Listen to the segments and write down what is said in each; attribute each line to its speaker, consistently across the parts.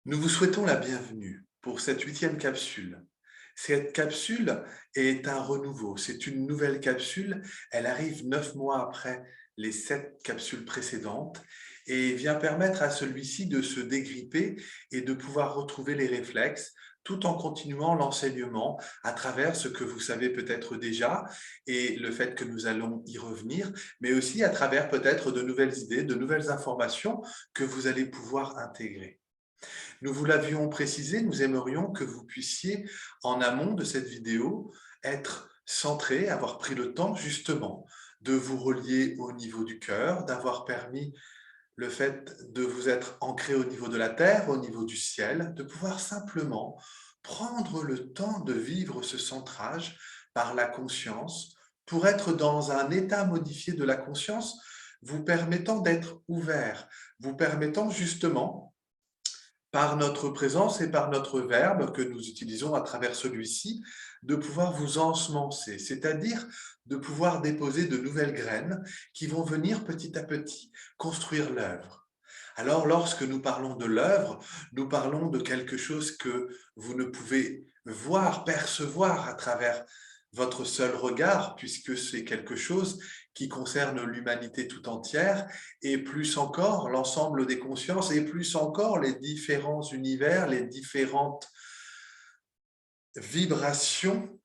Speaker 1: Nous vous souhaitons la bienvenue pour cette 8e capsule. Cette capsule est un renouveau, c'est une nouvelle capsule. Elle arrive 9 mois après les 7 capsules précédentes et vient permettre à celui-ci de se dégripper et de pouvoir retrouver les réflexes tout en continuant l'enseignement à travers ce que vous savez peut-être déjà et le fait que nous allons y revenir, mais aussi à travers peut-être de nouvelles idées, de nouvelles informations que vous allez pouvoir intégrer. Nous vous l'avions précisé, nous aimerions que vous puissiez, en amont de cette vidéo, être centré, avoir pris le temps justement de vous relier au niveau du cœur, d'avoir permis le fait de vous être ancré au niveau de la terre, au niveau du ciel, de pouvoir simplement prendre le temps de vivre ce centrage par la conscience pour être dans un état modifié de la conscience, vous permettant d'être ouvert, vous permettant justement par notre présence et par notre verbe que nous utilisons à travers celui-ci, de pouvoir vous ensemencer, c'est-à-dire de pouvoir déposer de nouvelles graines qui vont venir petit à petit construire l'œuvre. Alors, lorsque nous parlons de l'œuvre, nous parlons de quelque chose que vous ne pouvez voir, percevoir à travers votre seul regard, puisque c'est quelque chose qui concerne l'humanité tout entière, et plus encore l'ensemble des consciences, et plus encore les différents univers, les différentes vibrations,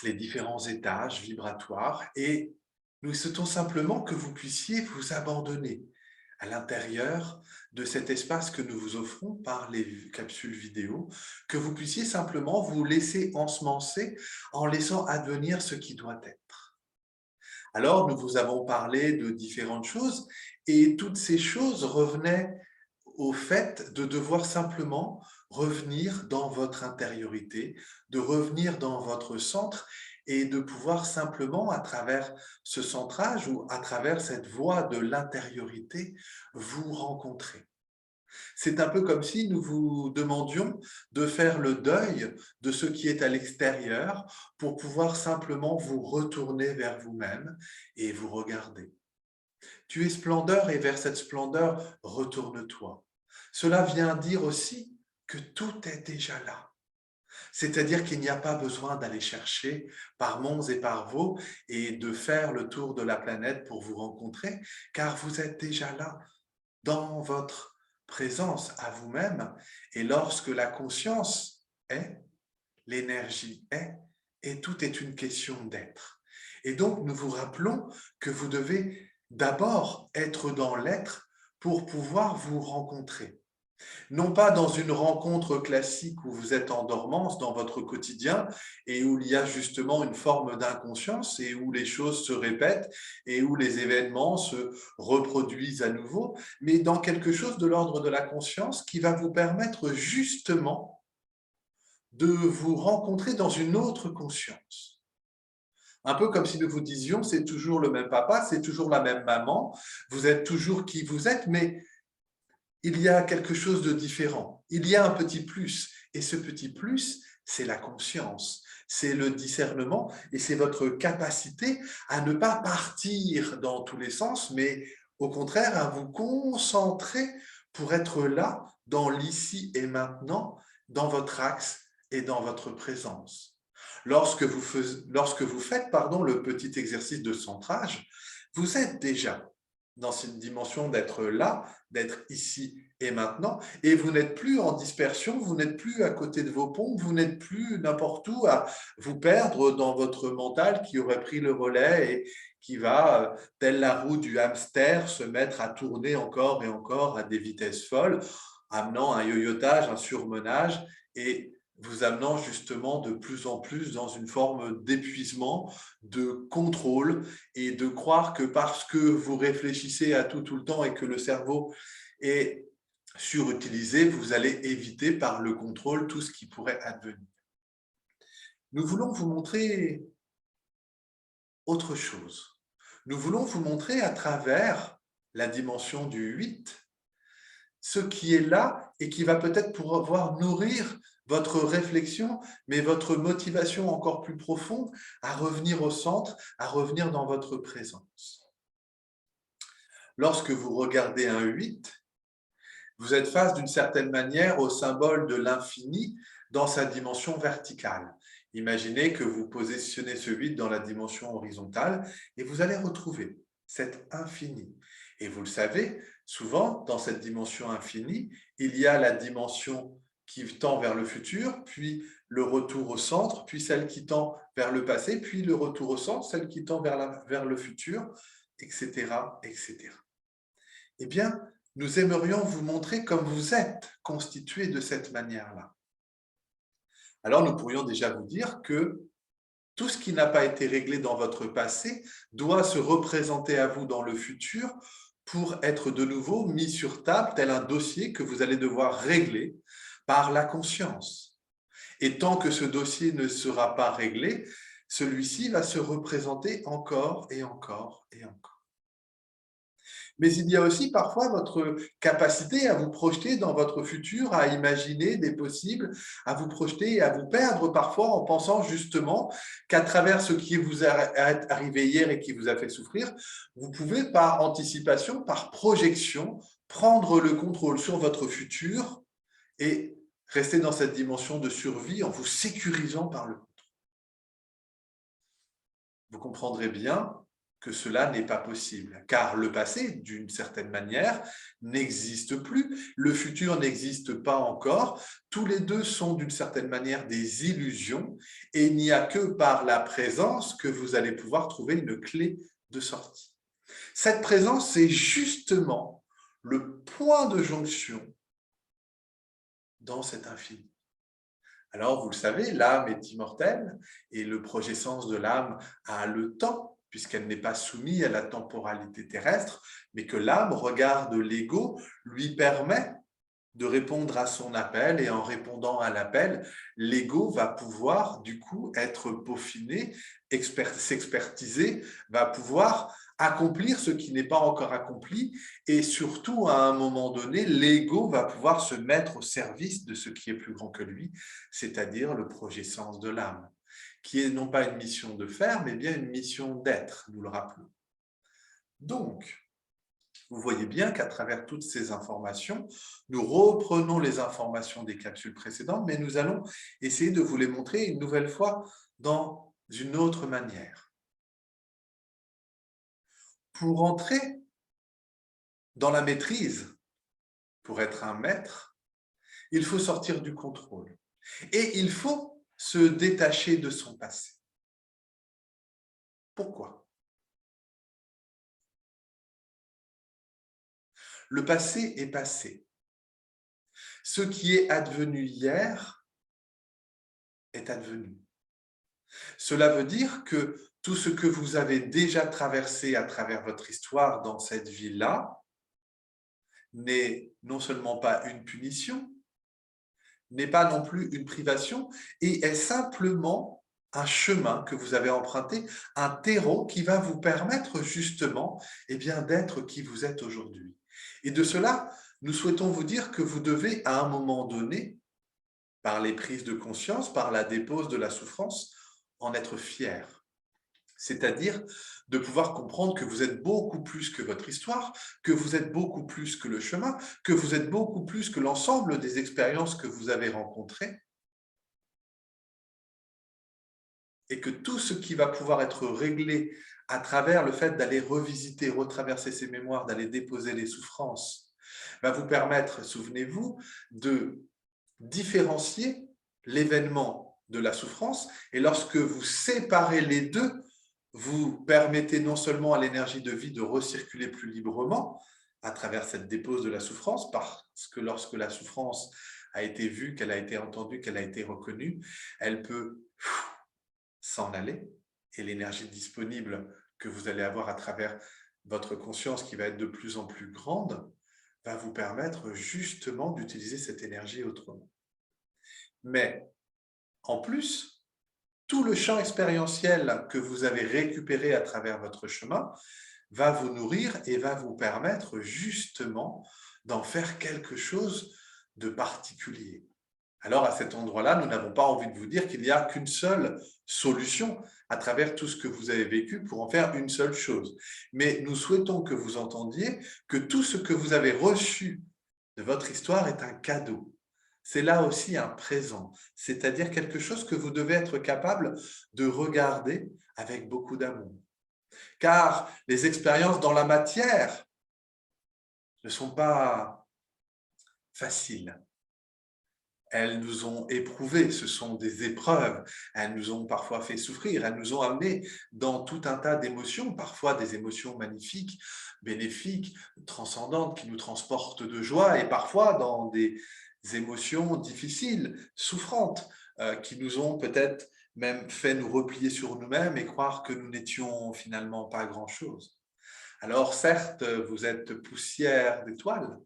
Speaker 1: les différents étages vibratoires, et nous souhaitons simplement que vous puissiez vous abandonner à l'intérieur de cet espace que nous vous offrons par les capsules vidéo, que vous puissiez simplement vous laisser ensemencer en laissant advenir ce qui doit être. Alors, nous vous avons parlé de différentes choses et toutes ces choses revenaient au fait de devoir simplement revenir dans votre intériorité, de revenir dans votre centre et de pouvoir simplement, à travers ce centrage ou à travers cette voie de l'intériorité, vous rencontrer. C'est un peu comme si nous vous demandions de faire le deuil de ce qui est à l'extérieur pour pouvoir simplement vous retourner vers vous-même et vous regarder. Tu es splendeur et vers cette splendeur, retourne-toi. Cela vient dire aussi que tout est déjà là. C'est-à-dire qu'il n'y a pas besoin d'aller chercher par monts et par vaux et de faire le tour de la planète pour vous rencontrer, car vous êtes déjà là, dans votre présence à vous-même. Et lorsque la conscience est, l'énergie est, et tout est une question d'être. Et donc, nous vous rappelons que vous devez d'abord être dans l'être pour pouvoir vous rencontrer. Non pas dans une rencontre classique où vous êtes en dormance dans votre quotidien et où il y a justement une forme d'inconscience et où les choses se répètent et où les événements se reproduisent à nouveau, mais dans quelque chose de l'ordre de la conscience qui va vous permettre justement de vous rencontrer dans une autre conscience. Un peu comme si nous vous disions, c'est toujours le même papa, c'est toujours la même maman, vous êtes toujours qui vous êtes, mais il y a quelque chose de différent. Il y a un petit plus. Et ce petit plus, c'est la conscience, c'est le discernement et c'est votre capacité à ne pas partir dans tous les sens, mais au contraire à vous concentrer pour être là, dans l'ici et maintenant, dans votre axe et dans votre présence. Lorsque vous faites le petit exercice de centrage, vous êtes déjà dans cette dimension d'être là, d'être ici et maintenant, et vous n'êtes plus en dispersion, vous n'êtes plus à côté de vos pompes, vous n'êtes plus n'importe où à vous perdre dans votre mental qui aurait pris le relais et qui va, telle la roue du hamster, se mettre à tourner encore et encore à des vitesses folles, amenant un yoyotage, un surmenage, et vous amenant justement de plus en plus dans une forme d'épuisement, de contrôle, et de croire que parce que vous réfléchissez à tout le temps et que le cerveau est surutilisé, vous allez éviter par le contrôle tout ce qui pourrait advenir. Nous voulons vous montrer autre chose. Nous voulons vous montrer à travers la dimension du 8 ce qui est là et qui va peut-être pouvoir nourrir votre réflexion, mais votre motivation encore plus profonde à revenir au centre, à revenir dans votre présence. Lorsque vous regardez un 8, Vous êtes face d'une certaine manière au symbole de l'infini dans sa dimension verticale. Imaginez que vous positionnez ce vide dans la dimension horizontale et vous allez retrouver cet infini. Et vous le savez, souvent, dans cette dimension infinie, il y a la dimension qui tend vers le futur, puis le retour au centre, puis celle qui tend vers le passé, puis le retour au centre, celle qui tend vers le futur, etc., etc. Eh bien, nous aimerions vous montrer comme vous êtes constitué de cette manière-là. Alors, nous pourrions déjà vous dire que tout ce qui n'a pas été réglé dans votre passé doit se représenter à vous dans le futur pour être de nouveau mis sur table, tel un dossier que vous allez devoir régler par la conscience. Et tant que ce dossier ne sera pas réglé, celui-ci va se représenter encore et encore et encore. Mais il y a aussi parfois votre capacité à vous projeter dans votre futur, à imaginer des possibles, à vous projeter et à vous perdre parfois en pensant justement qu'à travers ce qui vous est arrivé hier et qui vous a fait souffrir, vous pouvez par anticipation, par projection, prendre le contrôle sur votre futur et rester dans cette dimension de survie en vous sécurisant par le contrôle. Vous comprendrez bien que cela n'est pas possible, car le passé, d'une certaine manière, n'existe plus, le futur n'existe pas encore, tous les deux sont d'une certaine manière des illusions, et il n'y a que par la présence que vous allez pouvoir trouver une clé de sortie. Cette présence, c'est justement le point de jonction dans cet infini. Alors, vous le savez, l'âme est immortelle et le projet sens de l'âme a le temps, puisqu'elle n'est pas soumise à la temporalité terrestre, mais que l'âme, regarde l'ego, lui permet de répondre à son appel, et en répondant à l'appel, l'ego va pouvoir du coup être peaufiné, s'expertiser, va pouvoir accomplir ce qui n'est pas encore accompli, et surtout à un moment donné, l'ego va pouvoir se mettre au service de ce qui est plus grand que lui, c'est-à-dire le projet sens de l'âme, qui est non pas une mission de faire, mais bien une mission d'être, nous le rappelons. Donc, vous voyez bien qu'à travers toutes ces informations, nous reprenons les informations des capsules précédentes, mais nous allons essayer de vous les montrer une nouvelle fois dans une autre manière. Pour entrer dans la maîtrise, pour être un maître, il faut sortir du contrôle et il faut se détacher de son passé. Pourquoi? Le passé est passé. Ce qui est advenu hier est advenu. Cela veut dire que tout ce que vous avez déjà traversé à travers votre histoire dans cette vie-là n'est non seulement pas une punition, n'est pas non plus une privation, et est simplement un chemin que vous avez emprunté, un terreau qui va vous permettre justement d'être qui vous êtes aujourd'hui. Et de cela, nous souhaitons vous dire que vous devez à un moment donné, par les prises de conscience, par la dépose de la souffrance, en être fier. C'est-à-dire de pouvoir comprendre que vous êtes beaucoup plus que votre histoire, que vous êtes beaucoup plus que le chemin, que vous êtes beaucoup plus que l'ensemble des expériences que vous avez rencontrées, et que tout ce qui va pouvoir être réglé à travers le fait d'aller revisiter, retraverser ces mémoires, d'aller déposer les souffrances, va vous permettre, souvenez-vous, de différencier l'événement de la souffrance, et lorsque vous séparez les deux, vous permettez non seulement à l'énergie de vie de recirculer plus librement à travers cette dépose de la souffrance, parce que lorsque la souffrance a été vue, qu'elle a été entendue, qu'elle a été reconnue, elle peut s'en aller, et l'énergie disponible que vous allez avoir à travers votre conscience qui va être de plus en plus grande, va vous permettre justement d'utiliser cette énergie autrement. Mais en plus, tout le champ expérientiel que vous avez récupéré à travers votre chemin va vous nourrir et va vous permettre justement d'en faire quelque chose de particulier. Alors à cet endroit-là, nous n'avons pas envie de vous dire qu'il n'y a qu'une seule solution à travers tout ce que vous avez vécu pour en faire une seule chose. Mais nous souhaitons que vous entendiez que tout ce que vous avez reçu de votre histoire est un cadeau. C'est là aussi un présent, c'est-à-dire quelque chose que vous devez être capable de regarder avec beaucoup d'amour. Car les expériences dans la matière ne sont pas faciles. Elles nous ont éprouvés, ce sont des épreuves, elles nous ont parfois fait souffrir, elles nous ont amenés dans tout un tas d'émotions, parfois des émotions magnifiques, bénéfiques, transcendantes, qui nous transportent de joie, et parfois dans des émotions difficiles, souffrantes, qui nous ont peut-être même fait nous replier sur nous-mêmes et croire que nous n'étions finalement pas grand-chose. Alors certes, vous êtes poussière d'étoiles,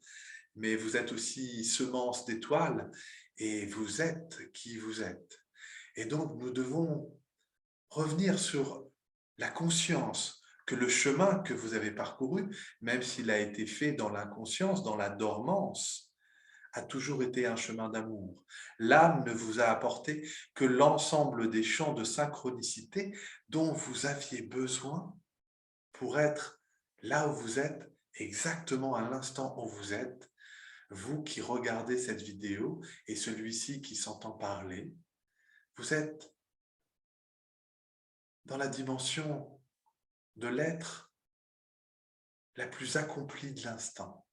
Speaker 1: mais vous êtes aussi semence d'étoiles et vous êtes qui vous êtes. Et donc, nous devons revenir sur la conscience que le chemin que vous avez parcouru, même s'il a été fait dans l'inconscience, dans la dormance, a toujours été un chemin d'amour. L'âme ne vous a apporté que l'ensemble des champs de synchronicité dont vous aviez besoin pour être là où vous êtes, exactement à l'instant où vous êtes, vous qui regardez cette vidéo et celui-ci qui s'entend parler, vous êtes dans la dimension de l'être la plus accomplie de l'instant.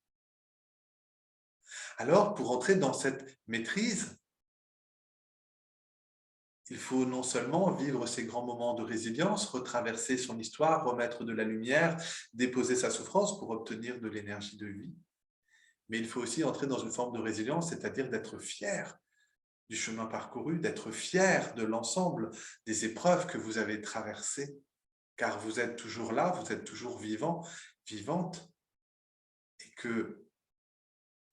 Speaker 1: Alors, pour entrer dans cette maîtrise, il faut non seulement vivre ces grands moments de résilience, retraverser son histoire, remettre de la lumière, déposer sa souffrance pour obtenir de l'énergie de vie, mais il faut aussi entrer dans une forme de résilience, c'est-à-dire d'être fier du chemin parcouru, d'être fier de l'ensemble des épreuves que vous avez traversées, car vous êtes toujours là, vous êtes toujours vivant, vivante, et que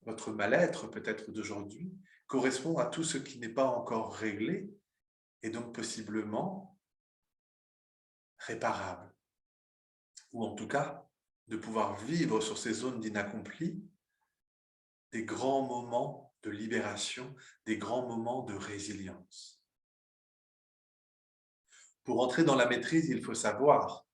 Speaker 1: votre mal-être, peut-être d'aujourd'hui, correspond à tout ce qui n'est pas encore réglé, et donc possiblement réparable, ou en tout cas, de pouvoir vivre sur ces zones d'inaccompli des grands moments de libération, des grands moments de résilience. Pour entrer dans la maîtrise, il faut savoir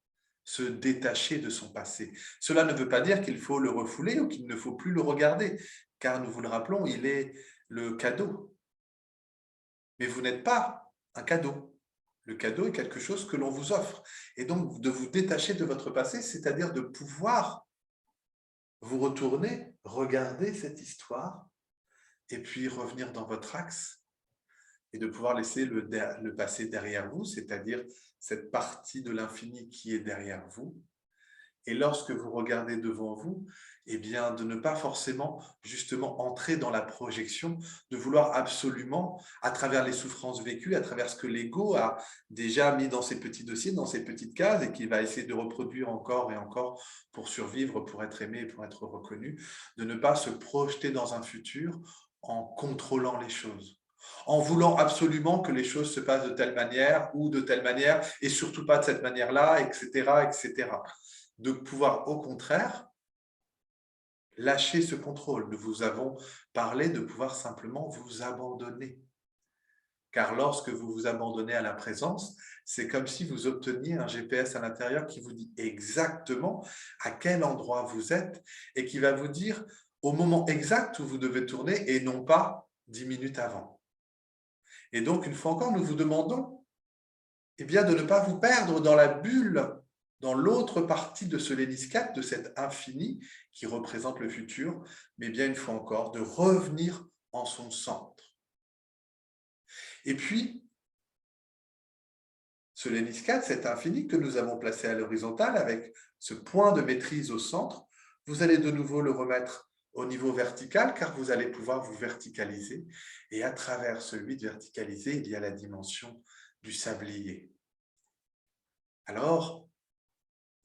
Speaker 1: se détacher de son passé. Cela ne veut pas dire qu'il faut le refouler ou qu'il ne faut plus le regarder, car nous vous le rappelons, il est le cadeau. Mais vous n'êtes pas un cadeau. Le cadeau est quelque chose que l'on vous offre. Et donc, de vous détacher de votre passé, c'est-à-dire de pouvoir vous retourner, regarder cette histoire, et puis revenir dans votre axe, et de pouvoir laisser le passé derrière vous, c'est-à-dire cette partie de l'infini qui est derrière vous. Et lorsque vous regardez devant vous, eh bien, de ne pas forcément justement entrer dans la projection, de vouloir absolument, à travers les souffrances vécues, à travers ce que l'ego a déjà mis dans ses petits dossiers, dans ses petites cases, et qu'il va essayer de reproduire encore et encore pour survivre, pour être aimé et pour être reconnu, de ne pas se projeter dans un futur en contrôlant les choses, en voulant absolument que les choses se passent de telle manière ou de telle manière, et surtout pas de cette manière-là, etc., etc. De pouvoir, au contraire, lâcher ce contrôle. Nous vous avons parlé de pouvoir simplement vous abandonner. Car lorsque vous vous abandonnez à la présence, c'est comme si vous obteniez un GPS à l'intérieur qui vous dit exactement à quel endroit vous êtes et qui va vous dire au moment exact où vous devez tourner et non pas 10 minutes avant. Et donc, une fois encore, nous vous demandons bien, de ne pas vous perdre dans la bulle, dans l'autre partie de ce léniscate, de cet infini qui représente le futur, mais bien une fois encore, de revenir en son centre. Et puis, ce léniscate, cet infini que nous avons placé à l'horizontale avec ce point de maîtrise au centre, vous allez de nouveau le remettre au niveau vertical, car vous allez pouvoir vous verticaliser. Et à travers ce 8 verticalisé, il y a la dimension du sablier. Alors,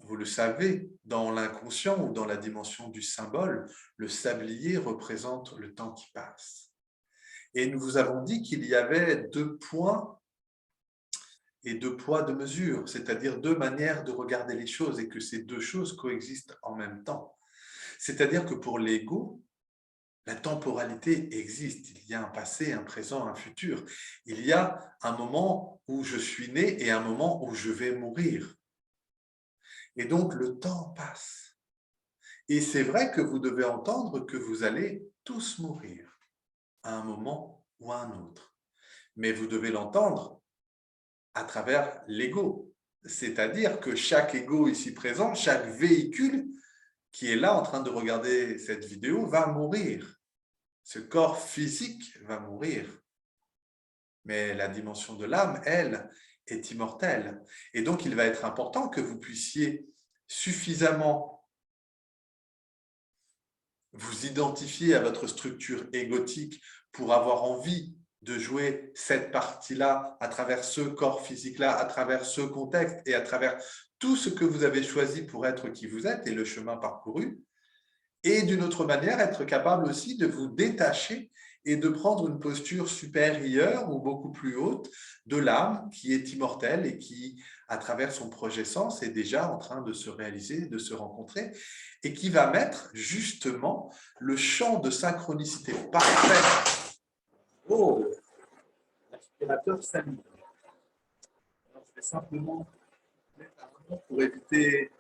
Speaker 1: vous le savez, dans l'inconscient ou dans la dimension du symbole, le sablier représente le temps qui passe. Et nous vous avons dit qu'il y avait 2 points et 2 poids, 2 mesures, c'est-à-dire 2 manières de regarder les choses et que ces 2 choses coexistent en même temps. C'est-à-dire que pour l'ego, la temporalité existe. Il y a un passé, un présent, un futur. Il y a un moment où je suis né et un moment où je vais mourir. Et donc, le temps passe. Et c'est vrai que vous devez entendre que vous allez tous mourir à un moment ou à un autre. Mais vous devez l'entendre à travers l'ego. C'est-à-dire que chaque ego ici présent, chaque véhicule qui est là en train de regarder cette vidéo va mourir. Ce corps physique va mourir. Mais la dimension de l'âme, elle, est immortelle. Et donc, il va être important que vous puissiez suffisamment vous identifier à votre structure égotique pour avoir envie de jouer cette partie-là à travers ce corps physique-là, à travers ce contexte et à travers tout ce que vous avez choisi pour être qui vous êtes et le chemin parcouru. Et d'une autre manière, être capable aussi de vous détacher et de prendre une posture supérieure ou beaucoup plus haute de l'âme qui est immortelle et qui, à travers son projet sens, est déjà en train de se réaliser, de se rencontrer, et qui va mettre justement le champ de synchronicité parfait. Oh, l'aspirateur s'allume. Alors, je vais simplement mettre un moment pour éviter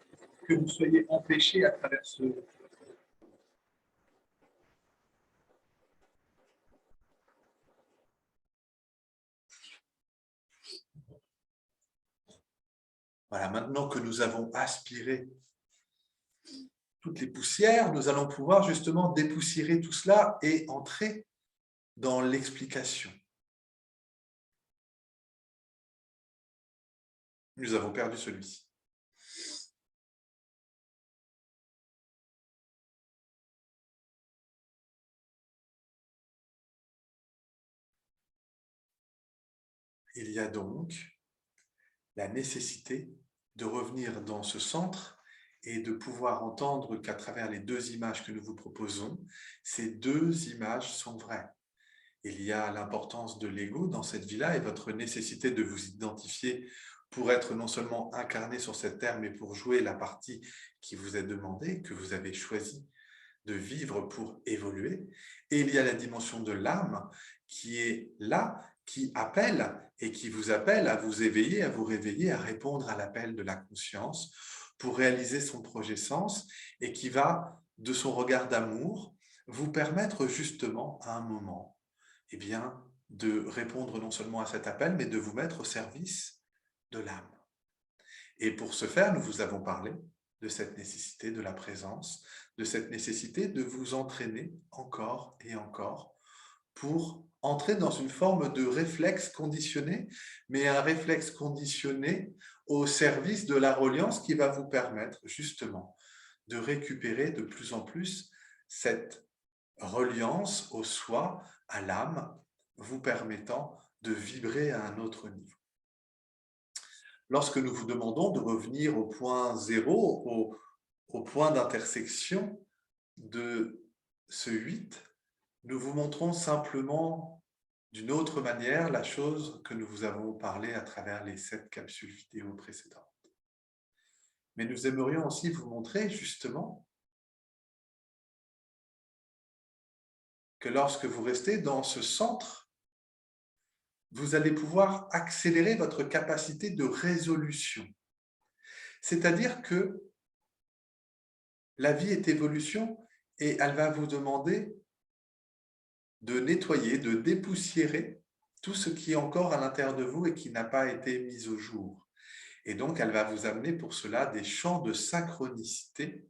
Speaker 1: que vous soyez empêchés à travers ce... Voilà, maintenant que nous avons aspiré toutes les poussières, nous allons pouvoir justement dépoussiérer tout cela et entrer dans l'explication. Nous avons perdu celui-ci. Il y a donc la nécessité de revenir dans ce centre et de pouvoir entendre qu'à travers les deux images que nous vous proposons, ces deux images sont vraies. Il y a l'importance de l'ego dans cette vie-là et votre nécessité de vous identifier pour être non seulement incarné sur cette terre, mais pour jouer la partie qui vous est demandée, que vous avez choisi de vivre pour évoluer. Et il y a la dimension de l'âme qui est là, qui appelle et qui vous appelle à vous éveiller, à vous réveiller, à répondre à l'appel de la conscience pour réaliser son projet sens et qui va, de son regard d'amour, vous permettre justement à un moment eh bien, de répondre non seulement à cet appel, mais de vous mettre au service de l'âme. Et pour ce faire, nous vous avons parlé de cette nécessité de la présence, de cette nécessité de vous entraîner encore et encore pour entrer dans une forme de réflexe conditionné, mais un réflexe conditionné au service de la reliance qui va vous permettre justement de récupérer de plus en plus cette reliance au soi, à l'âme, vous permettant de vibrer à un autre niveau. Lorsque nous vous demandons de revenir au point zéro, au point d'intersection de ce 8, nous vous montrons simplement d'une autre manière la chose que nous vous avons parlé à travers les 7 capsules vidéo précédentes. Mais nous aimerions aussi vous montrer justement que lorsque vous restez dans ce centre, vous allez pouvoir accélérer votre capacité de résolution. C'est-à-dire que la vie est évolution et elle va vous demander de nettoyer, de dépoussiérer tout ce qui est encore à l'intérieur de vous et qui n'a pas été mis au jour. Et donc, elle va vous amener pour cela des champs de synchronicité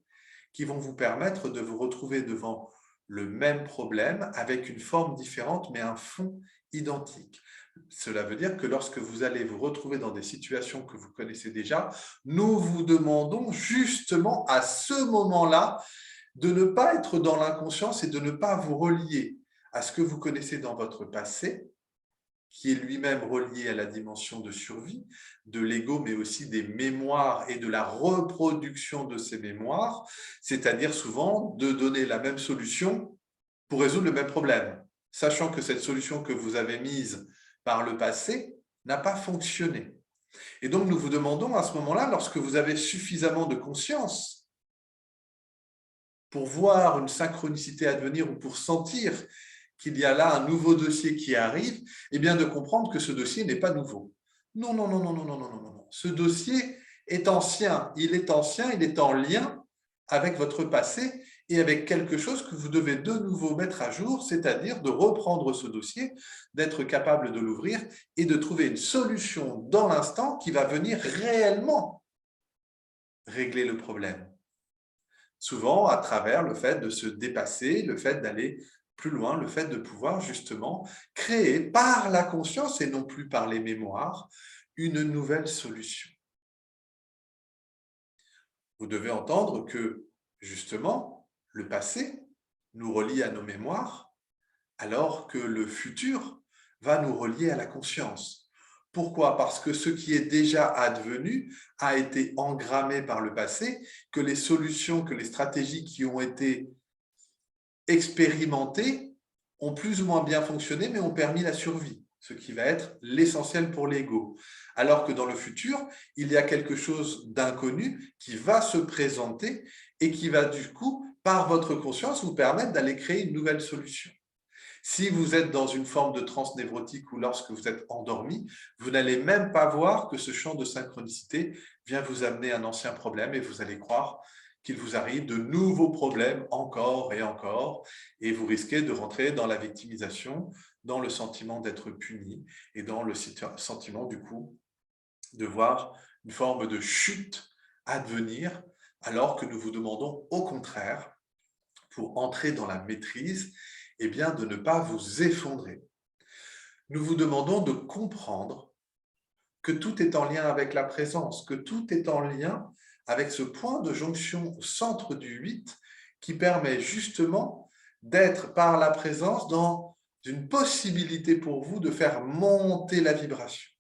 Speaker 1: qui vont vous permettre de vous retrouver devant le même problème avec une forme différente mais un fond identique. Cela veut dire que lorsque vous allez vous retrouver dans des situations que vous connaissez déjà, nous vous demandons justement à ce moment-là de ne pas être dans l'inconscience et de ne pas vous relier à ce que vous connaissez dans votre passé, qui est lui-même relié à la dimension de survie, de l'ego, mais aussi des mémoires et de la reproduction de ces mémoires, c'est-à-dire souvent de donner la même solution pour résoudre le même problème, sachant que cette solution que vous avez mise par le passé n'a pas fonctionné. Et donc, nous vous demandons à ce moment-là, lorsque vous avez suffisamment de conscience pour voir une synchronicité advenir ou pour sentir qu'il y a là un nouveau dossier qui arrive, eh bien de comprendre que ce dossier n'est pas nouveau. Non, non, non, non, non, non, non, non, non. Ce dossier est ancien. Il est ancien, il est en lien avec votre passé et avec quelque chose que vous devez de nouveau mettre à jour, c'est-à-dire de reprendre ce dossier, d'être capable de l'ouvrir et de trouver une solution dans l'instant qui va venir réellement régler le problème. Souvent à travers le fait de se dépasser, le fait d'aller plus loin, le fait de pouvoir justement créer par la conscience et non plus par les mémoires, une nouvelle solution. Vous devez entendre que, justement, le passé nous relie à nos mémoires, alors que le futur va nous relier à la conscience. Pourquoi? Parce que ce qui est déjà advenu a été engrammé par le passé, que les solutions, que les stratégies qui ont été expérimentées ont plus ou moins bien fonctionné, mais ont permis la survie, ce qui va être l'essentiel pour l'ego. Alors que dans le futur, il y a quelque chose d'inconnu qui va se présenter et qui va du coup, par votre conscience, vous permettre d'aller créer une nouvelle solution. Si vous êtes dans une forme de transe névrotique ou lorsque vous êtes endormi, vous n'allez même pas voir que ce champ de synchronicité vient vous amener un ancien problème et vous allez croire qu'il vous arrive de nouveaux problèmes encore et vous risquez de rentrer dans la victimisation, dans le sentiment d'être puni et dans le sentiment du coup de voir une forme de chute advenir alors que nous vous demandons au contraire, pour entrer dans la maîtrise, eh bien, de ne pas vous effondrer. Nous vous demandons de comprendre que tout est en lien avec la présence, que tout est en lien avec ce point de jonction au centre du 8 qui permet justement d'être par la présence dans une possibilité pour vous de faire monter la vibration.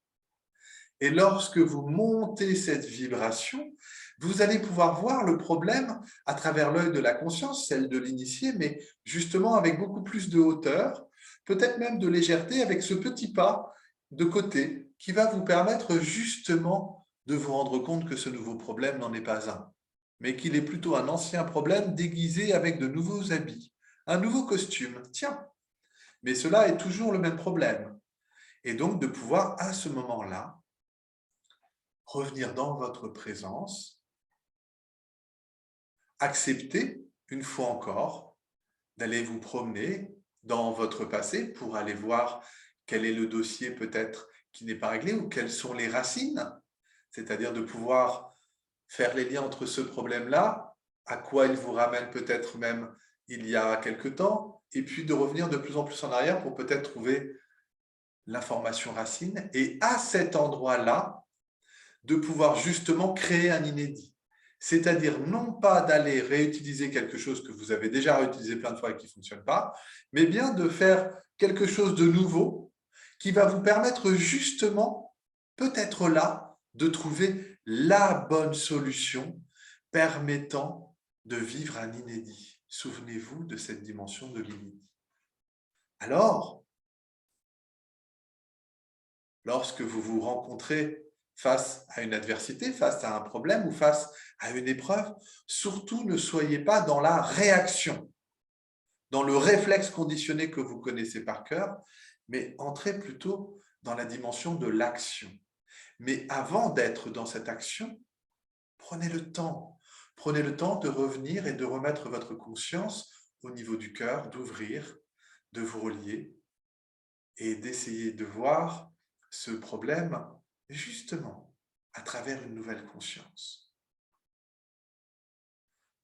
Speaker 1: Et lorsque vous montez cette vibration, vous allez pouvoir voir le problème à travers l'œil de la conscience, celle de l'initié, mais justement avec beaucoup plus de hauteur, peut-être même de légèreté, avec ce petit pas de côté qui va vous permettre justement de vous rendre compte que ce nouveau problème n'en est pas un, mais qu'il est plutôt un ancien problème déguisé avec de nouveaux habits, un nouveau costume. Tiens, mais cela est toujours le même problème. Et donc de pouvoir à ce moment-là revenir dans votre présence, accepter, une fois encore, d'aller vous promener dans votre passé pour aller voir quel est le dossier peut-être qui n'est pas réglé ou quelles sont les racines, c'est-à-dire de pouvoir faire les liens entre ce problème-là, à quoi il vous ramène peut-être même il y a quelque temps, et puis de revenir de plus en plus en arrière pour peut-être trouver l'information racine. Et à cet endroit-là, de pouvoir justement créer un inédit. C'est-à-dire non pas d'aller réutiliser quelque chose que vous avez déjà réutilisé plein de fois et qui ne fonctionne pas, mais bien de faire quelque chose de nouveau qui va vous permettre justement, peut-être là, de trouver la bonne solution permettant de vivre un inédit. Souvenez-vous de cette dimension de l'inédit. Alors, lorsque vous vous rencontrez face à une adversité, face à un problème ou face à une épreuve, surtout ne soyez pas dans la réaction, dans le réflexe conditionné que vous connaissez par cœur, mais entrez plutôt dans la dimension de l'action. Mais avant d'être dans cette action, prenez le temps. Prenez le temps de revenir et de remettre votre conscience au niveau du cœur, d'ouvrir, de vous relier et d'essayer de voir ce problème justement à travers une nouvelle conscience.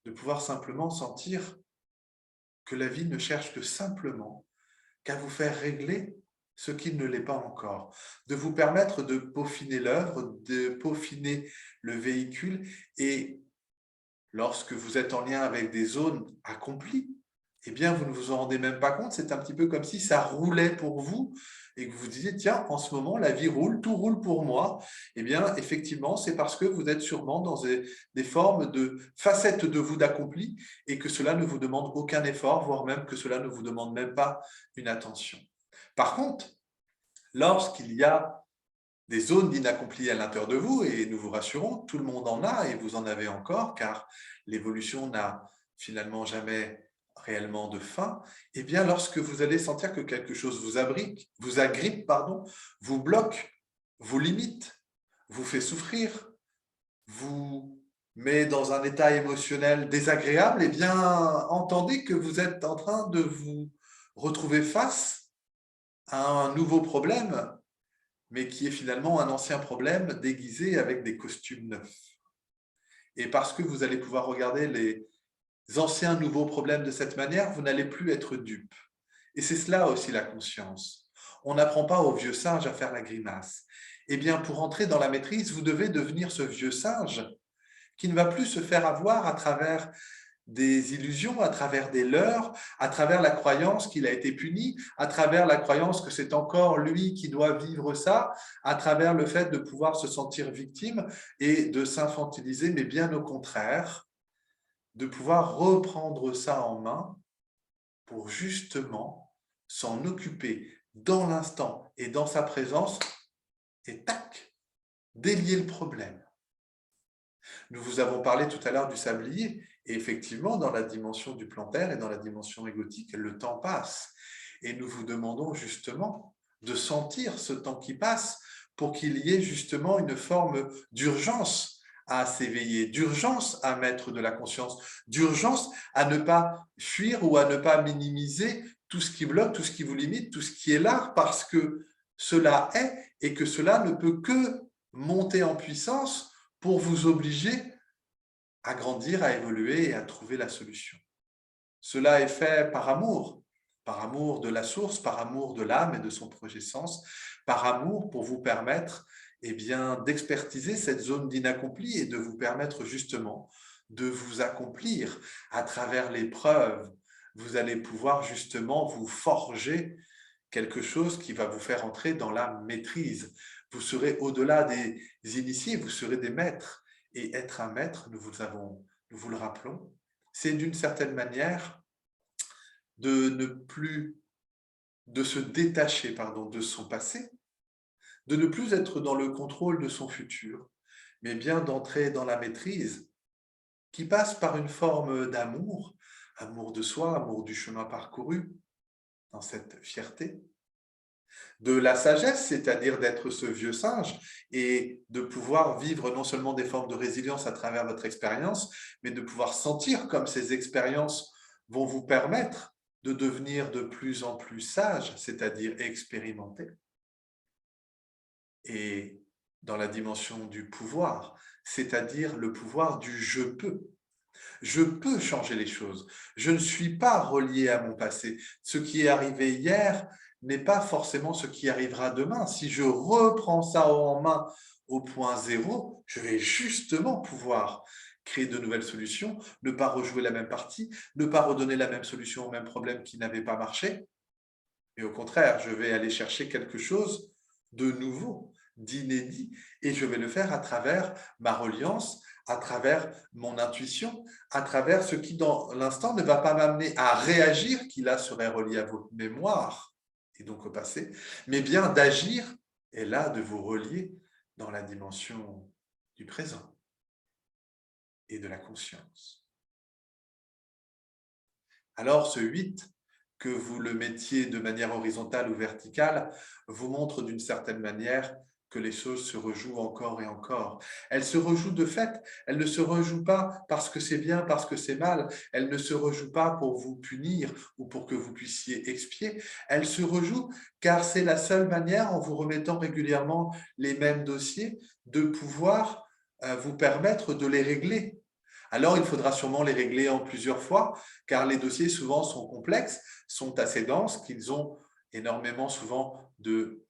Speaker 1: De pouvoir simplement sentir que la vie ne cherche que simplement qu'à vous faire régler ce qui ne l'est pas encore, de vous permettre de peaufiner l'œuvre, de peaufiner le véhicule et lorsque vous êtes en lien avec des zones accomplies, eh bien, vous ne vous en rendez même pas compte. C'est un petit peu comme si ça roulait pour vous et que vous disiez, tiens, en ce moment, la vie roule, tout roule pour moi. Eh bien, effectivement, c'est parce que vous êtes sûrement dans des formes de facettes de vous d'accompli et que cela ne vous demande aucun effort, voire même que cela ne vous demande même pas une attention. Par contre, lorsqu'il y a des zones d'inaccompli à l'intérieur de vous, et nous vous rassurons, tout le monde en a et vous en avez encore, car l'évolution n'a finalement jamais réellement de fin, et bien lorsque vous allez sentir que quelque chose vous agrippe, vous bloque, vous limite, vous fait souffrir, vous mais dans un état émotionnel désagréable, eh bien, entendez que vous êtes en train de vous retrouver face à un nouveau problème, mais qui est finalement un ancien problème déguisé avec des costumes neufs. Et parce que vous allez pouvoir regarder les anciens nouveaux problèmes de cette manière, vous n'allez plus être dupe. Et c'est cela aussi la conscience. On n'apprend pas au vieux singe à faire la grimace. Eh bien, pour entrer dans la maîtrise, vous devez devenir ce vieux singe qui ne va plus se faire avoir à travers des illusions, à travers des leurres, à travers la croyance qu'il a été puni, à travers la croyance que c'est encore lui qui doit vivre ça, à travers le fait de pouvoir se sentir victime et de s'infantiliser, mais bien au contraire, de pouvoir reprendre ça en main pour justement s'en occuper dans l'instant et dans sa présence et tac, délier le problème. Nous vous avons parlé tout à l'heure du sablier, et effectivement, dans la dimension du plantaire et dans la dimension égotique, le temps passe. Et nous vous demandons justement de sentir ce temps qui passe pour qu'il y ait justement une forme d'urgence à s'éveiller, d'urgence à mettre de la conscience, d'urgence à ne pas fuir ou à ne pas minimiser tout ce qui bloque, tout ce qui vous limite, tout ce qui est là, parce que cela est et que cela ne peut que monter en puissance pour vous obliger à grandir, à évoluer et à trouver la solution. Cela est fait par amour de la source, par amour de l'âme et de son projet sens, par amour pour vous permettre eh bien, d'expertiser cette zone d'inaccompli et de vous permettre justement de vous accomplir à travers l'épreuve. Vous allez pouvoir justement vous forger quelque chose qui va vous faire entrer dans la maîtrise. Vous serez au-delà des initiés, vous serez des maîtres. Et être un maître, nous vous le rappelons, c'est d'une certaine manière de ne plus, de se détacher, pardon, de son passé, de ne plus être dans le contrôle de son futur, mais bien d'entrer dans la maîtrise qui passe par une forme d'amour, amour de soi, amour du chemin parcouru, dans cette fierté, de la sagesse, c'est-à-dire d'être ce vieux singe et de pouvoir vivre non seulement des formes de résilience à travers votre expérience, mais de pouvoir sentir comme ces expériences vont vous permettre de devenir de plus en plus sage, c'est-à-dire expérimenté. Et dans la dimension du pouvoir, c'est-à-dire le pouvoir du je peux. Je peux changer les choses. Je ne suis pas relié à mon passé. Ce qui est arrivé hier n'est pas forcément ce qui arrivera demain. Si je reprends ça en main au point zéro, je vais justement pouvoir créer de nouvelles solutions, ne pas rejouer la même partie, ne pas redonner la même solution au même problème qui n'avait pas marché. Mais au contraire, je vais aller chercher quelque chose de nouveau, d'inédit, et je vais le faire à travers ma reliance, à travers mon intuition, à travers ce qui, dans l'instant, ne va pas m'amener à réagir, qui là serait relié à votre mémoire, et donc au passé, mais bien d'agir, et là de vous relier dans la dimension du présent et de la conscience. Alors ce 8, que vous le mettiez de manière horizontale ou verticale, vous montre d'une certaine manière que les choses se rejouent encore et encore. Elles se rejouent de fait, elles ne se rejouent pas parce que c'est bien, parce que c'est mal, elles ne se rejouent pas pour vous punir ou pour que vous puissiez expier, elles se rejouent car c'est la seule manière, en vous remettant régulièrement les mêmes dossiers, de pouvoir vous permettre de les régler. Alors, il faudra sûrement les régler en plusieurs fois, car les dossiers souvent sont complexes, sont assez denses, qu'ils ont énormément souvent de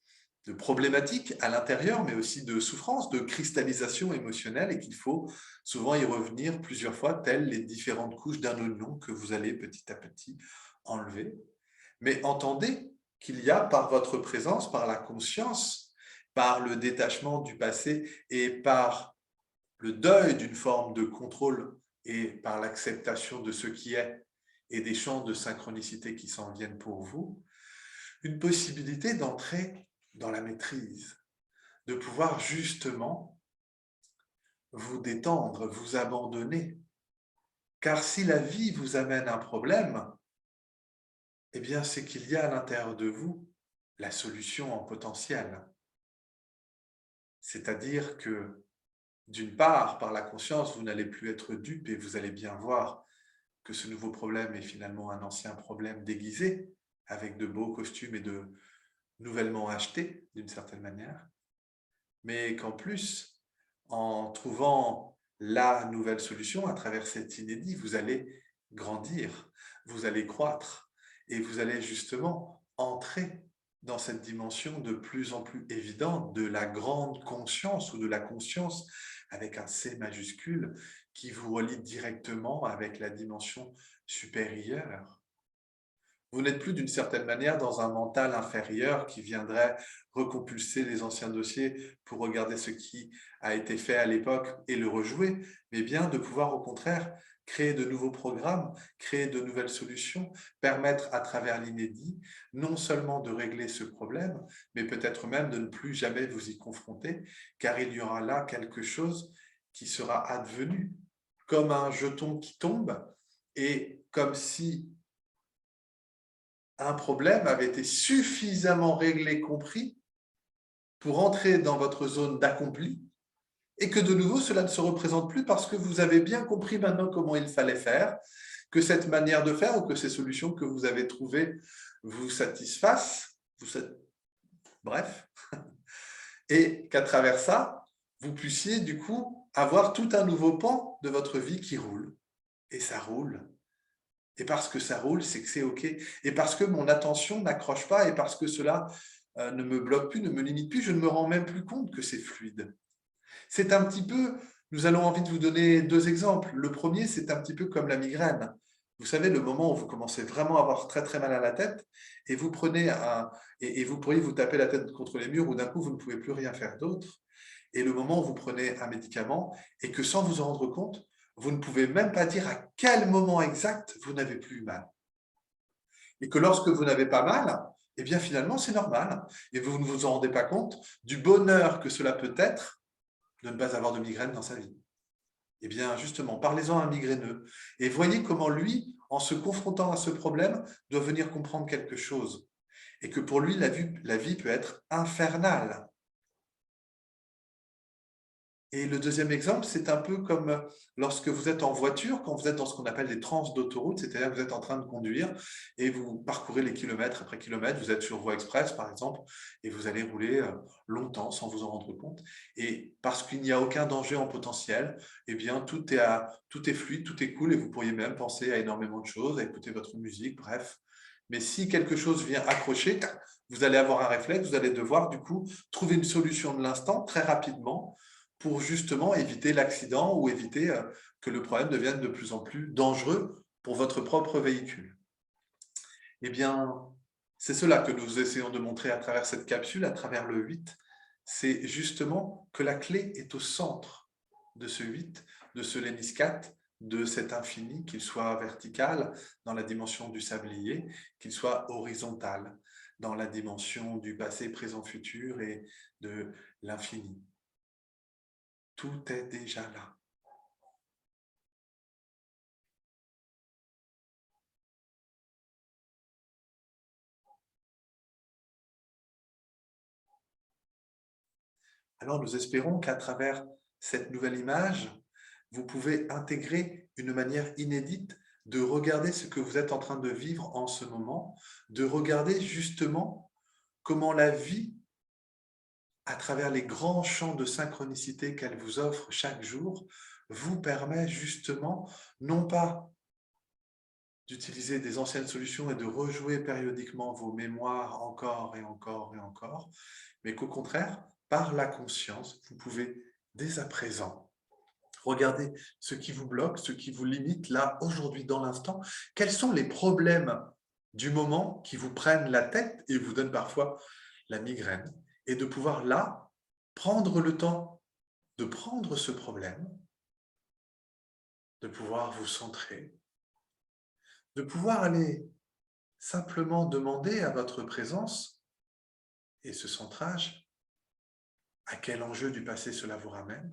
Speaker 1: problématiques à l'intérieur, mais aussi de souffrances, de cristallisation émotionnelle, et qu'il faut souvent y revenir plusieurs fois, telles les différentes couches d'un oignon que vous allez petit à petit enlever. Mais entendez qu'il y a par votre présence, par la conscience, par le détachement du passé et par le deuil d'une forme de contrôle et par l'acceptation de ce qui est et des champs de synchronicité qui s'en viennent pour vous, une possibilité d'entrer dans la maîtrise, de pouvoir justement vous détendre, vous abandonner. Car si la vie vous amène un problème, eh bien c'est qu'il y a à l'intérieur de vous la solution en potentiel. C'est-à-dire que D'une part, par la conscience, vous n'allez plus être dupe et vous allez bien voir que ce nouveau problème est finalement un ancien problème déguisé, avec de beaux costumes et de nouvellement achetés, d'une certaine manière. Mais qu'en plus, en trouvant la nouvelle solution à travers cet inédit, vous allez grandir, vous allez croître et vous allez justement entrer dans cette dimension de plus en plus évidente de la grande conscience ou de la conscience avec un C majuscule qui vous relie directement avec la dimension supérieure. Vous n'êtes plus d'une certaine manière dans un mental inférieur qui viendrait recompulser les anciens dossiers pour regarder ce qui a été fait à l'époque et le rejouer, mais bien de pouvoir au contraire créer de nouveaux programmes, créer de nouvelles solutions, permettre à travers l'inédit non seulement de régler ce problème, mais peut-être même de ne plus jamais vous y confronter, car il y aura là quelque chose qui sera advenu, comme un jeton qui tombe, et comme si un problème avait été suffisamment réglé, compris, pour entrer dans votre zone d'accompli, et que de nouveau, cela ne se représente plus parce que vous avez bien compris maintenant comment il fallait faire, que cette manière de faire ou que ces solutions que vous avez trouvées vous satisfassent, bref, et qu'à travers ça, vous puissiez du coup avoir tout un nouveau pan de votre vie qui roule. Et ça roule. Et parce que ça roule, c'est que c'est OK. Et parce que mon attention n'accroche pas et parce que cela ne me bloque plus, ne me limite plus, je ne me rends même plus compte que c'est fluide. C'est un petit peu, nous allons envie de vous donner deux exemples. Le premier, c'est un petit peu comme la migraine. Vous savez, le moment où vous commencez vraiment à avoir très très mal à la tête et vous prenez et vous pourriez vous taper la tête contre les murs où d'un coup vous ne pouvez plus rien faire d'autre. Et le moment où vous prenez un médicament et que sans vous en rendre compte, vous ne pouvez même pas dire à quel moment exact vous n'avez plus eu mal. Et que lorsque vous n'avez pas mal, eh bien finalement c'est normal. Et vous ne vous en rendez pas compte du bonheur que cela peut être de ne pas avoir de migraine dans sa vie. Eh bien justement, parlez-en à un migraineux et voyez comment lui, en se confrontant à ce problème, doit venir comprendre quelque chose. Et que pour lui, la vie peut être infernale. Et le deuxième exemple, c'est un peu comme lorsque vous êtes en voiture, quand vous êtes dans ce qu'on appelle des trans d'autoroute, c'est-à-dire que vous êtes en train de conduire et vous parcourez les kilomètres après kilomètres, vous êtes sur voie express par exemple, et vous allez rouler longtemps sans vous en rendre compte. Et parce qu'il n'y a aucun danger en potentiel, eh bien tout est fluide, tout est cool et vous pourriez même penser à énormément de choses, à écouter votre musique, bref. Mais si quelque chose vient accrocher, vous allez avoir un réflexe, vous allez devoir du coup trouver une solution de l'instant très rapidement pour justement éviter l'accident ou éviter que le problème devienne de plus en plus dangereux pour votre propre véhicule. Eh bien, c'est cela que nous essayons de montrer à travers cette capsule, à travers le 8. C'est justement que la clé est au centre de ce 8, de ce léniscat, de cet infini, qu'il soit vertical dans la dimension du sablier, qu'il soit horizontal dans la dimension du passé, présent, futur et de l'infini. Tout est déjà là. Alors nous espérons qu'à travers cette nouvelle image, vous pouvez intégrer une manière inédite de regarder ce que vous êtes en train de vivre en ce moment, de regarder justement comment la vie, à travers les grands champs de synchronicité qu'elle vous offre chaque jour, vous permet justement non pas d'utiliser des anciennes solutions et de rejouer périodiquement vos mémoires encore et encore et encore, mais qu'au contraire, par la conscience, vous pouvez dès à présent regarder ce qui vous bloque, ce qui vous limite là, aujourd'hui, dans l'instant. Quels sont les problèmes du moment qui vous prennent la tête et vous donnent parfois la migraine, et de pouvoir là prendre le temps de prendre ce problème, de pouvoir vous centrer, de pouvoir aller simplement demander à votre présence et ce centrage à quel enjeu du passé cela vous ramène,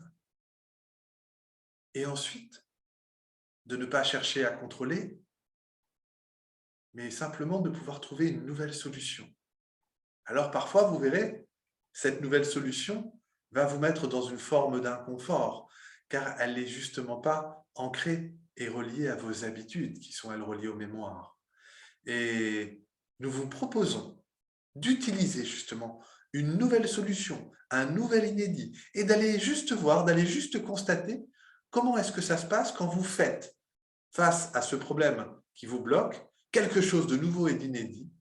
Speaker 1: et ensuite de ne pas chercher à contrôler, mais simplement de pouvoir trouver une nouvelle solution. Alors parfois, vous verrez, cette nouvelle solution va vous mettre dans une forme d'inconfort, car elle n'est justement pas ancrée et reliée à vos habitudes, qui sont, elles, reliées aux mémoires. Et nous vous proposons d'utiliser justement une nouvelle solution, un nouvel inédit, et d'aller juste voir, d'aller juste constater comment est-ce que ça se passe quand vous faites face à ce problème qui vous bloque, quelque chose de nouveau et d'inédit,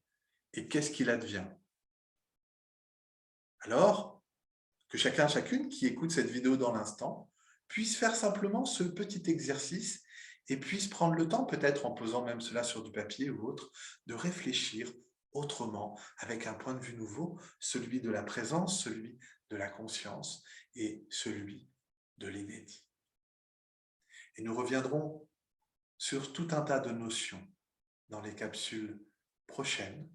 Speaker 1: et qu'est-ce qu'il advient. Alors, que chacun, chacune qui écoute cette vidéo dans l'instant puisse faire simplement ce petit exercice et puisse prendre le temps, peut-être en posant même cela sur du papier ou autre, de réfléchir autrement, avec un point de vue nouveau, celui de la présence, celui de la conscience et celui de l'inédit. Et nous reviendrons sur tout un tas de notions dans les capsules prochaines.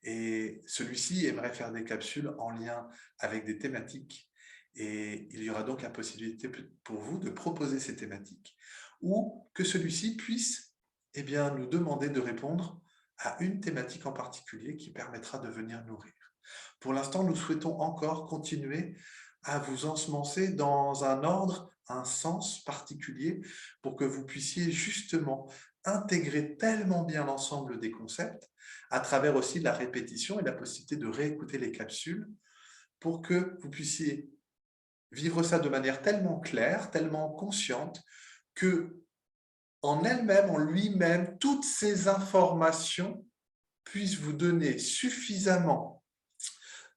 Speaker 1: Et celui-ci aimerait faire des capsules en lien avec des thématiques. Et il y aura donc la possibilité pour vous de proposer ces thématiques ou que celui-ci puisse nous demander de répondre à une thématique en particulier qui permettra de venir nourrir. Pour l'instant, nous souhaitons encore continuer à vous ensemencer dans un ordre, un sens particulier pour que vous puissiez justement intégrer tellement bien l'ensemble des concepts à travers aussi la répétition et la possibilité de réécouter les capsules pour que vous puissiez vivre ça de manière tellement claire, tellement consciente que en elle-même, en lui-même, toutes ces informations puissent vous donner suffisamment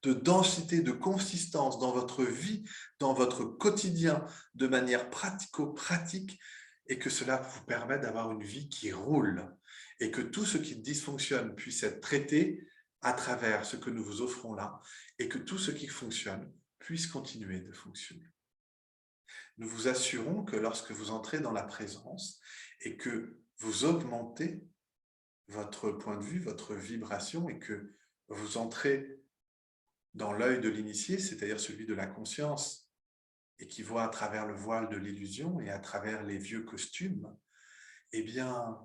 Speaker 1: de densité, de consistance dans votre vie, dans votre quotidien, de manière pratico-pratique, et que cela vous permet d'avoir une vie qui roule, et que tout ce qui dysfonctionne puisse être traité à travers ce que nous vous offrons là, et que tout ce qui fonctionne puisse continuer de fonctionner. Nous vous assurons que lorsque vous entrez dans la présence et que vous augmentez votre point de vue, votre vibration, et que vous entrez dans l'œil de l'initié, c'est-à-dire celui de la conscience, et qui voit à travers le voile de l'illusion et à travers les vieux costumes, eh bien,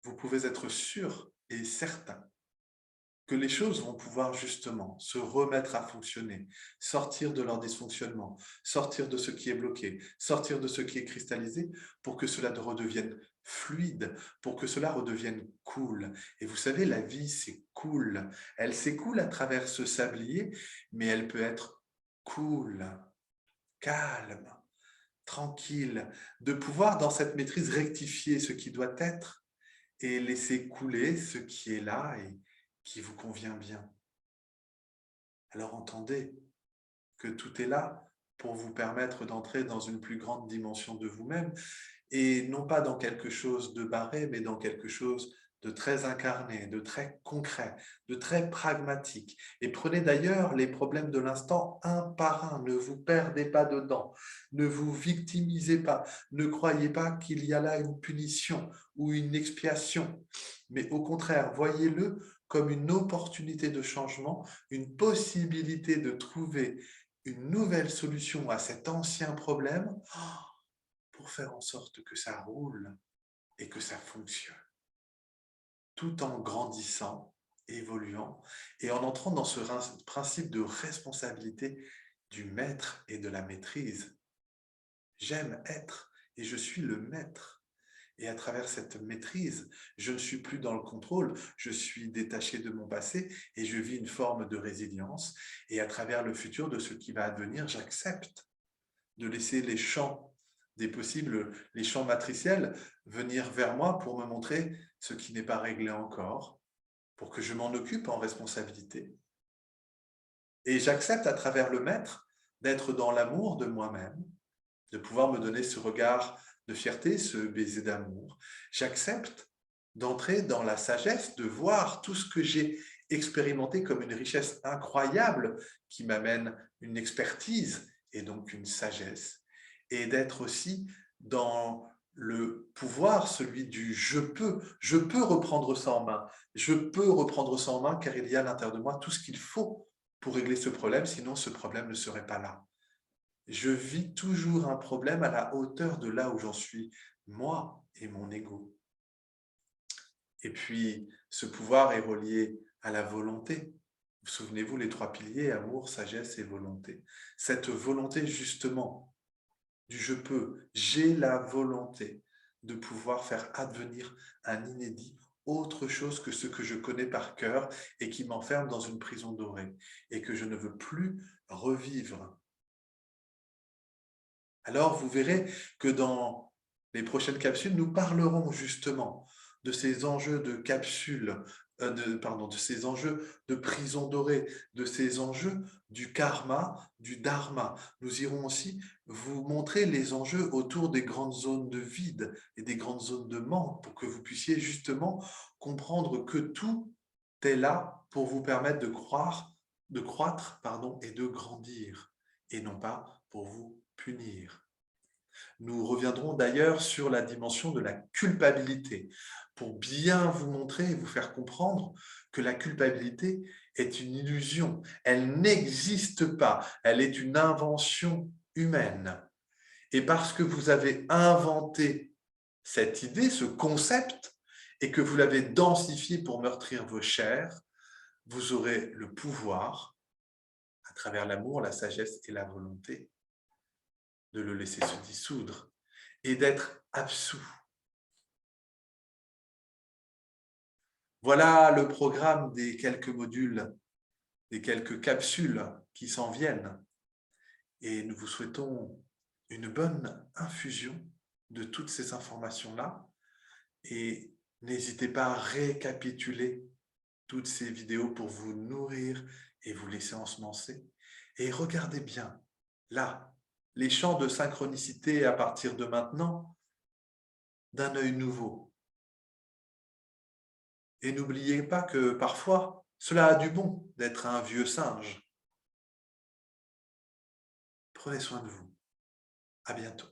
Speaker 1: vous pouvez être sûr et certain que les choses vont pouvoir justement se remettre à fonctionner, sortir de leur dysfonctionnement, sortir de ce qui est bloqué, sortir de ce qui est cristallisé, pour que cela redevienne fluide, pour que cela redevienne cool. Et vous savez, la vie, c'est cool. Elle s'écoule à travers ce sablier, mais elle peut être cool, calme, tranquille, de pouvoir, dans cette maîtrise, rectifier ce qui doit être et laisser couler ce qui est là et qui vous convient bien. Alors entendez que tout est là pour vous permettre d'entrer dans une plus grande dimension de vous-même, et non pas dans quelque chose de barré, mais dans quelque chose de très incarné, de très concret, de très pragmatique. Et prenez d'ailleurs les problèmes de l'instant un par un, ne vous perdez pas dedans, ne vous victimisez pas, ne croyez pas qu'il y a là une punition ou une expiation, mais au contraire, voyez-le comme une opportunité de changement, une possibilité de trouver une nouvelle solution à cet ancien problème pour faire en sorte que ça roule et que ça fonctionne, tout en grandissant, évoluant et en entrant dans ce principe de responsabilité du maître et de la maîtrise. J'aime être et je suis le maître. Et à travers cette maîtrise, je ne suis plus dans le contrôle, je suis détaché de mon passé et je vis une forme de résilience. Et à travers le futur de ce qui va advenir, j'accepte de laisser les champs des possibles, les champs matriciels, venir vers moi pour me montrer ce qui n'est pas réglé encore, pour que je m'en occupe en responsabilité. Et j'accepte à travers le maître d'être dans l'amour de moi-même, de pouvoir me donner ce regard de fierté, ce baiser d'amour. J'accepte d'entrer dans la sagesse, de voir tout ce que j'ai expérimenté comme une richesse incroyable qui m'amène une expertise et donc une sagesse, et d'être aussi dans le pouvoir, celui du je peux reprendre ça en main, je peux reprendre ça en main car il y a à l'intérieur de moi tout ce qu'il faut pour régler ce problème, sinon ce problème ne serait pas là. Je vis toujours un problème à la hauteur de là où j'en suis, moi et mon ego. Et puis, ce pouvoir est relié à la volonté. Souvenez-vous, les 3 piliers, amour, sagesse et volonté. Cette volonté, justement, du je peux, j'ai la volonté de pouvoir faire advenir un inédit, autre chose que ce que je connais par cœur et qui m'enferme dans une prison dorée et que je ne veux plus revivre. Alors, vous verrez que dans les prochaines capsules, nous parlerons justement de ces enjeux de capsules, de ces enjeux de prison dorée, de ces enjeux du karma, du dharma. Nous irons aussi vous montrer les enjeux autour des grandes zones de vide et des grandes zones de manque pour que vous puissiez justement comprendre que tout est là pour vous permettre de croître, et de grandir, et non pas pour vous punir. Nous reviendrons d'ailleurs sur la dimension de la culpabilité pour bien vous montrer et vous faire comprendre que la culpabilité est une illusion. Elle n'existe pas. Elle est une invention humaine. Et parce que vous avez inventé cette idée, ce concept, et que vous l'avez densifié pour meurtrir vos chairs, vous aurez le pouvoir, à travers l'amour, la sagesse et la volonté, de le laisser se dissoudre et d'être absous. Voilà le programme des quelques modules, des quelques capsules qui s'en viennent. Et nous vous souhaitons une bonne infusion de toutes ces informations-là. Et n'hésitez pas à récapituler toutes ces vidéos pour vous nourrir et vous laisser ensemencer. Et regardez bien, là, les champs de synchronicité à partir de maintenant, d'un œil nouveau. Et n'oubliez pas que parfois, cela a du bon d'être un vieux singe. Prenez soin de vous. À bientôt.